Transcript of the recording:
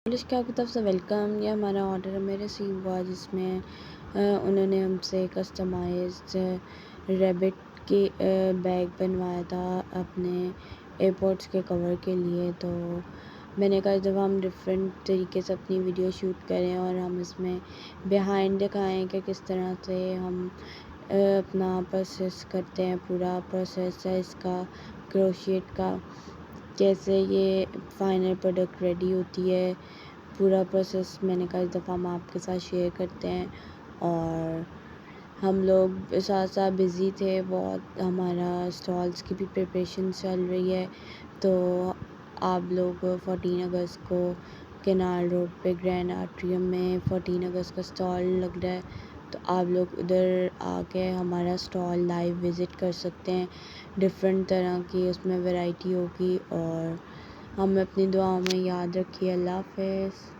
अनुष्का की तरफ से वेलकम। ये हमारा ऑर्डर हमें रिसीव हुआ जिसमें उन्होंने हमसे कस्टमाइज्ड रैबिट के बैग बनवाया था अपने एयरपोर्ट्स के कवर के लिए। तो मैंने कहा जब हम डिफरेंट तरीके से अपनी वीडियो शूट करें और हम इसमें बिहाइंड दिखाएं कि किस तरह से हम अपना प्रोसेस करते हैं। पूरा प्रोसेस है इसका क्रोशिएट का, कैसे ये फाइनल प्रोडक्ट रेडी होती है, पूरा प्रोसेस मैंने कहा इस दफ़ा हम आपके साथ शेयर करते हैं। और हम लोग साथ साथ बिज़ी थे बहुत, हमारा स्टॉल्स की भी प्रिपरेशन चल रही है। तो आप लोग 14 अगस्त को केनाल रोड पे ग्रैंड आर्ट्रियम में 14 अगस्त का स्टॉल लग रहा है, तो आप लोग उधर आके हमारा स्टॉल लाइव विज़िट कर सकते हैं। डिफरेंट तरह की उसमें वैरायटी होगी और हमें अपनी दुआओं में याद रखिए। अल्लाह हाफ़िज़।